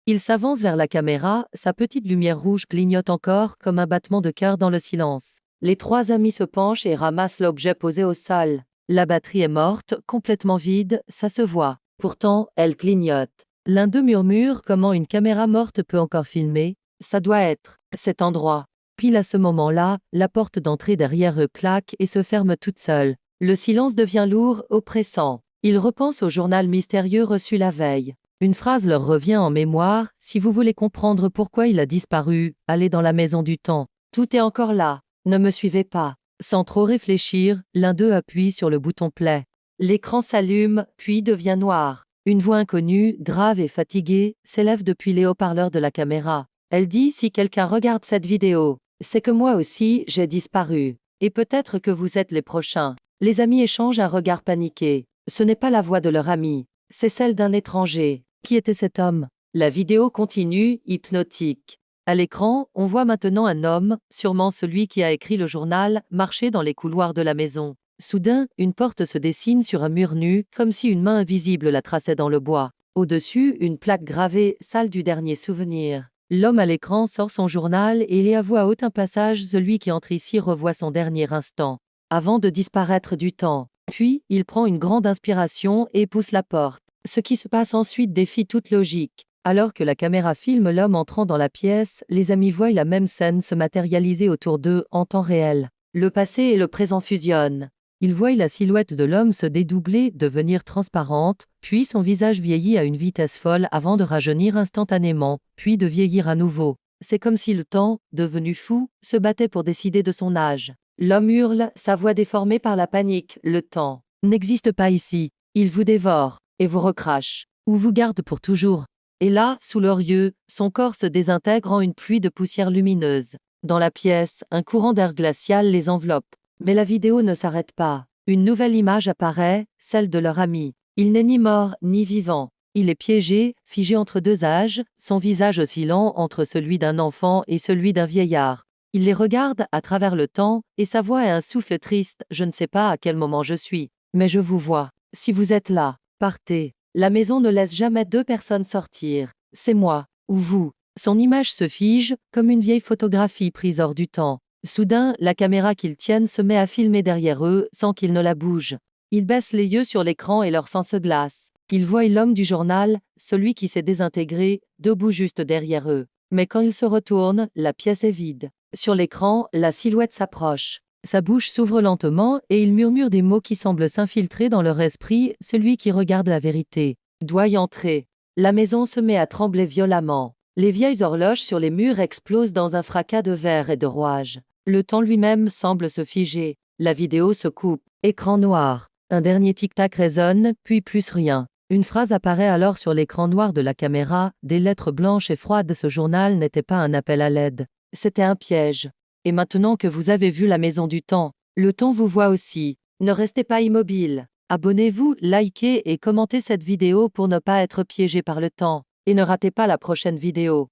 Il s'avance vers la caméra, sa petite lumière rouge clignote encore comme un battement de cœur dans le silence. Les trois amis se penchent et ramassent l'objet posé au sol. La batterie est morte, complètement vide, ça se voit. Pourtant, elle clignote. L'un d'eux murmure comment une caméra morte peut encore filmer. Ça doit être cet endroit. Pile à ce moment-là, la porte d'entrée derrière eux claque et se ferme toute seule. Le silence devient lourd, oppressant. Ils repensent au journal mystérieux reçu la veille. Une phrase leur revient en mémoire: si vous voulez comprendre pourquoi il a disparu, allez dans la maison du temps. Tout est encore là. Ne me suivez pas. Sans trop réfléchir, l'un d'eux appuie sur le bouton play. L'écran s'allume, puis devient noir. Une voix inconnue, grave et fatiguée, s'élève depuis les haut-parleurs de la caméra. Elle dit: si quelqu'un regarde cette vidéo, c'est que moi aussi, j'ai disparu. Et peut-être que vous êtes les prochains. Les amis échangent un regard paniqué. Ce n'est pas la voix de leur ami, c'est celle d'un étranger. Qui était cet homme? La vidéo continue, hypnotique. À l'écran, on voit maintenant un homme, sûrement celui qui a écrit le journal, marcher dans les couloirs de la maison. Soudain, une porte se dessine sur un mur nu, comme si une main invisible la traçait dans le bois. Au-dessus, une plaque gravée, salle du dernier souvenir. L'homme à l'écran sort son journal et lit à voix haute un passage: celui qui entre ici revoit son dernier instant, avant de disparaître du temps. Puis, il prend une grande inspiration et pousse la porte. Ce qui se passe ensuite défie toute logique. Alors que la caméra filme l'homme entrant dans la pièce, les amis voient la même scène se matérialiser autour d'eux en temps réel. Le passé et le présent fusionnent. Ils voient la silhouette de l'homme se dédoubler, devenir transparente, puis son visage vieillit à une vitesse folle avant de rajeunir instantanément, puis de vieillir à nouveau. C'est comme si le temps, devenu fou, se battait pour décider de son âge. L'homme hurle, sa voix déformée par la panique: le temps n'existe pas ici. Il vous dévore, et vous recrache, ou vous garde pour toujours. Et là, sous leurs yeux, son corps se désintègre en une pluie de poussière lumineuse. Dans la pièce, un courant d'air glacial les enveloppe. Mais la vidéo ne s'arrête pas. Une nouvelle image apparaît, celle de leur ami. Il n'est ni mort, ni vivant. Il est piégé, figé entre deux âges, son visage oscillant entre celui d'un enfant et celui d'un vieillard. Il les regarde à travers le temps, et sa voix est un souffle triste: je ne sais pas à quel moment je suis, mais je vous vois. Si vous êtes là, partez. La maison ne laisse jamais deux personnes sortir. C'est moi, ou vous. Son image se fige, comme une vieille photographie prise hors du temps. Soudain, la caméra qu'ils tiennent se met à filmer derrière eux, sans qu'ils ne la bougent. Ils baissent les yeux sur l'écran et leur sang se glace. Ils voient l'homme du journal, celui qui s'est désintégré, debout juste derrière eux. Mais quand ils se retournent, la pièce est vide. Sur l'écran, la silhouette s'approche. Sa bouche s'ouvre lentement et il murmure des mots qui semblent s'infiltrer dans leur esprit: celui qui regarde la vérité doit y entrer. La maison se met à trembler violemment. Les vieilles horloges sur les murs explosent dans un fracas de verre et de rouages. Le temps lui-même semble se figer. La vidéo se coupe. Écran noir. Un dernier tic-tac résonne, puis plus rien. Une phrase apparaît alors sur l'écran noir de la caméra, des lettres blanches et froides: ce journal n'était pas un appel à l'aide. C'était un piège. Et maintenant que vous avez vu la maison du temps, le temps vous voit aussi. Ne restez pas immobile. Abonnez-vous, likez et commentez cette vidéo pour ne pas être piégé par le temps. Et ne ratez pas la prochaine vidéo.